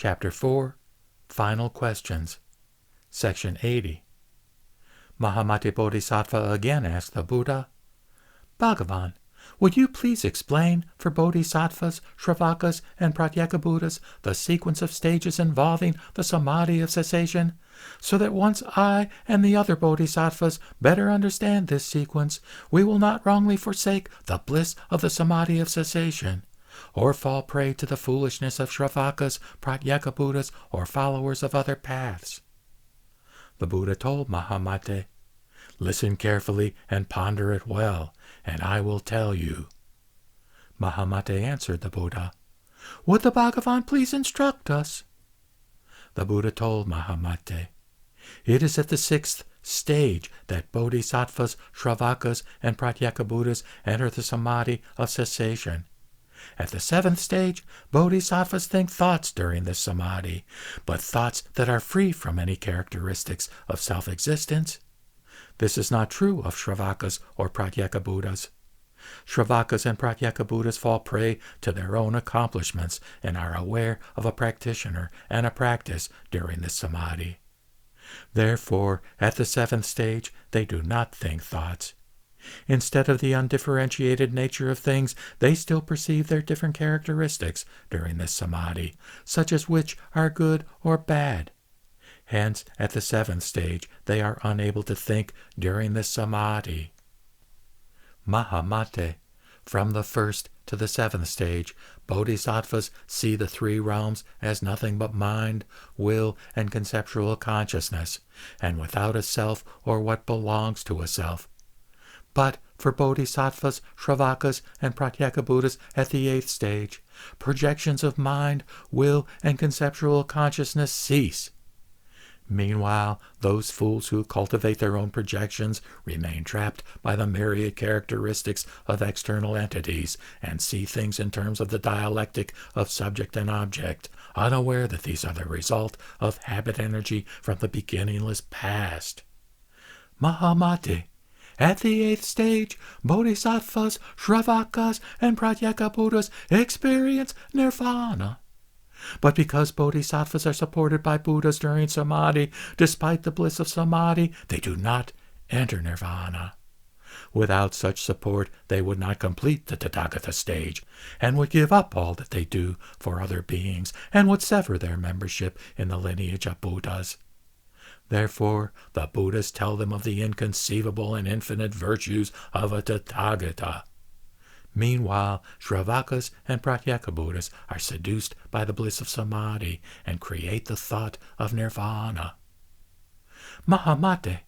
Chapter 4, Final Questions, Section 80. Mahamati Bodhisattva again asked the Buddha, Bhagavan, would you please explain for Bodhisattvas, Shravakas, and Pratyekabuddhas the sequence of stages involving the Samadhi of cessation, so that once I and the other Bodhisattvas better understand this sequence, we will not wrongly forsake the bliss of the Samadhi of cessation, or fall prey to the foolishness of Shravakas, Pratyekabuddhas, or followers of other paths. The Buddha told Mahamate, Listen carefully and ponder it well, and I will tell you. Mahamate answered the Buddha, Would the Bhagavan please instruct us? The Buddha told Mahamate, It is at the 6th stage that Bodhisattvas, Shravakas, and Pratyekabuddhas enter the Samadhi of cessation. At the 7th stage, Bodhisattvas think thoughts during this Samadhi, but thoughts that are free from any characteristics of self-existence. This is not true of Shravakas or Pratyekabuddhas. Shravakas and Pratyekabuddhas fall prey to their own accomplishments and are aware of a practitioner and a practice during this Samadhi. Therefore, at the 7th stage, they do not think thoughts. Instead of the undifferentiated nature of things, they still perceive their different characteristics during this Samadhi, such as which are good or bad. Hence, at the 7th stage, they are unable to think during this Samadhi. Mahamate, from the 1st to the 7th stage, Bodhisattvas see the 3 realms as nothing but mind, will, and conceptual consciousness, and without a self or what belongs to a self. But for Bodhisattvas, Shravakas, and Pratyekabuddhas at the 8th stage, projections of mind, will, and conceptual consciousness cease. Meanwhile, those fools who cultivate their own projections remain trapped by the myriad characteristics of external entities and see things in terms of the dialectic of subject and object, unaware that these are the result of habit energy from the beginningless past. Mahamate, at the 8th stage, Bodhisattvas, Shravakas, and Pratyekabuddhas experience nirvana. But because Bodhisattvas are supported by Buddhas during Samadhi, despite the bliss of Samadhi, they do not enter nirvana. Without such support, they would not complete the Tathagata stage, and would give up all that they do for other beings, and would sever their membership in the lineage of Buddhas. Therefore, the Buddhas tell them of the inconceivable and infinite virtues of a Tathagata. Meanwhile, Shravakas and Pratyekabuddhas are seduced by the bliss of Samadhi and create the thought of nirvana. Mahamate,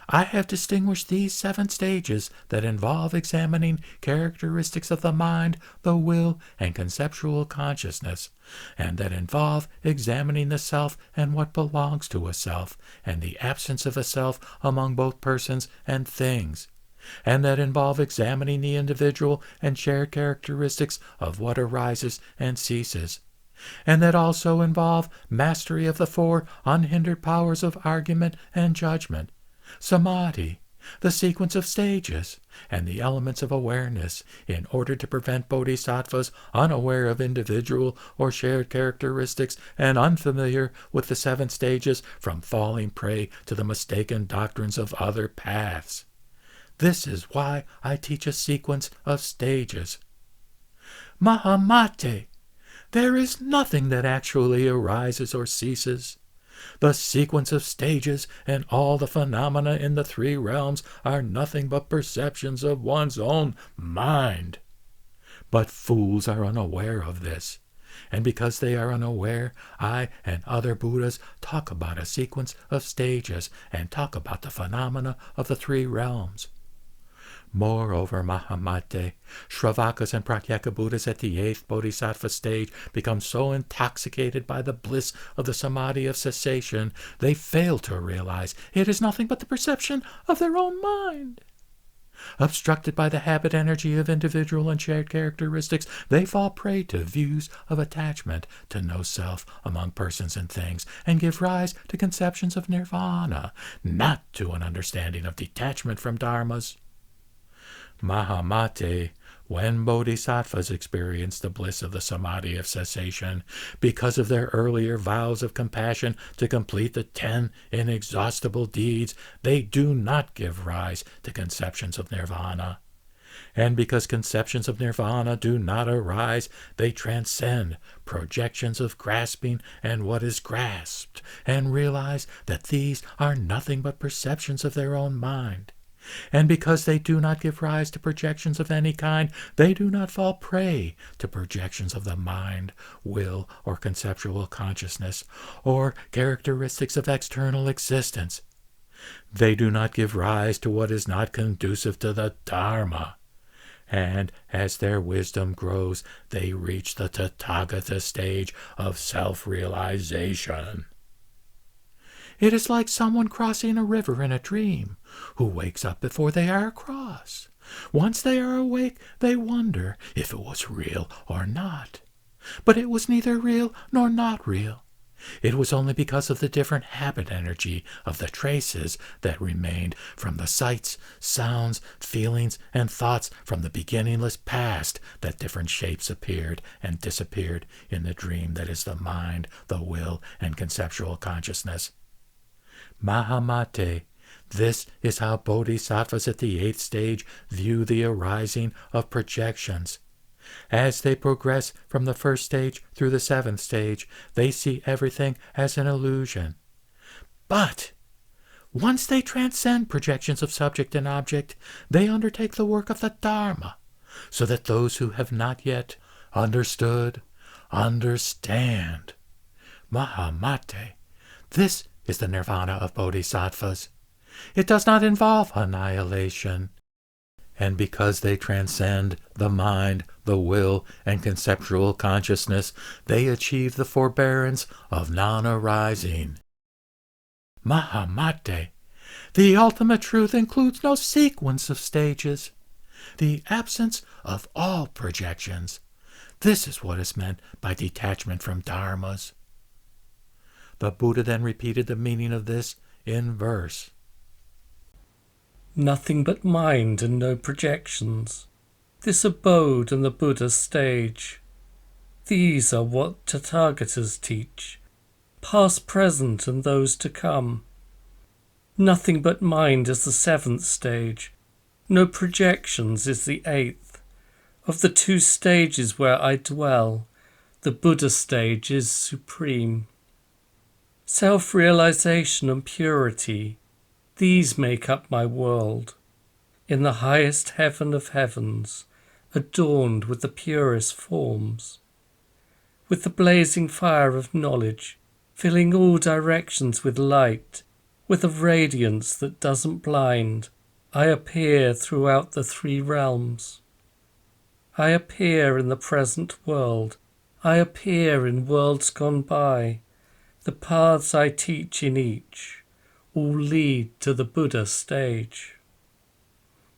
I have distinguished these 7 stages that involve examining characteristics of the mind, the will, and conceptual consciousness, and that involve examining the self and what belongs to a self, and the absence of a self among both persons and things, and that involve examining the individual and shared characteristics of what arises and ceases, and that also involve mastery of the 4 unhindered powers of argument and judgment, Samadhi, the sequence of stages, and the elements of awareness, in order to prevent Bodhisattvas unaware of individual or shared characteristics and unfamiliar with the 7 stages from falling prey to the mistaken doctrines of other paths. This is why I teach a sequence of stages. Mahamate, there is nothing that actually arises or ceases. The sequence of stages and all the phenomena in the 3 realms are nothing but perceptions of one's own mind. But fools are unaware of this, and because they are unaware, I and other Buddhas talk about a sequence of stages and talk about the phenomena of the 3 realms. Moreover, Mahamate, Shravakas and Pratyekabuddhas at the 8th Bodhisattva stage become so intoxicated by the bliss of the Samadhi of cessation, they fail to realize it is nothing but the perception of their own mind. Obstructed by the habit energy of individual and shared characteristics, they fall prey to views of attachment to no self among persons and things, and give rise to conceptions of nirvana, not to an understanding of detachment from dharmas. Mahamate, When bodhisattvas experience the bliss of the samadhi of cessation, because of their earlier vows of compassion to complete the 10 inexhaustible deeds, they do not give rise to conceptions of nirvana. And because conceptions of nirvana do not arise, they transcend projections of grasping and what is grasped, and realize that these are nothing but perceptions of their own mind. And because they do not give rise to projections of any kind, they do not fall prey to projections of the mind, will, or conceptual consciousness, or characteristics of external existence. They do not give rise to what is not conducive to the Dharma. And as their wisdom grows, they reach the Tathagata stage of self-realization. It is like someone crossing a river in a dream, who wakes up before they are across. Once they are awake, they wonder if it was real or not. But it was neither real nor not real. It was only because of the different habit energy of the traces that remained from the sights, sounds, feelings, and thoughts from the beginningless past that different shapes appeared and disappeared in the dream that is the mind, the will, and conceptual consciousness. Mahamate, this is how bodhisattvas at the 8th stage view the arising of projections. As they progress from the 1st stage through the 7th stage, they see everything as an illusion. But once they transcend projections of subject and object, they undertake the work of the Dharma, so that those who have not yet understood, understand. Mahamate, this is the nirvana of bodhisattvas. It does not involve annihilation. And because they transcend the mind, the will, and conceptual consciousness, they achieve the forbearance of non-arising. Mahamate, the ultimate truth includes no sequence of stages, the absence of all projections. This is what is meant by detachment from dharmas. The Buddha then repeated the meaning of this in verse. Nothing but mind and no projections. This abode and the Buddha stage. These are what Tathagatas teach, past, present, and those to come. Nothing but mind is the 7th stage. No projections is the 8th. Of the 2 stages where I dwell, the Buddha stage is supreme. Self-realization and purity, these make up my world. In the highest heaven of heavens, adorned with the purest forms. With the blazing fire of knowledge, filling all directions with light, with a radiance that doesn't blind, I appear throughout the 3 realms. I appear in the present world. I appear in worlds gone by. The paths I teach in each all lead to the Buddha stage.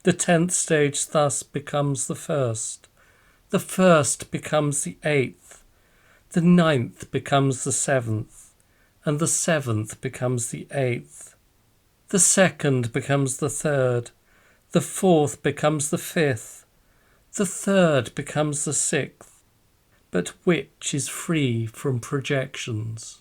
The 10th stage thus becomes the 1st. The 1st becomes the 8th. The 9th becomes the 7th. And the 7th becomes the 8th. The 2nd becomes the 3rd. The 4th becomes the 5th. The 3rd becomes the 6th. But which is free from projections?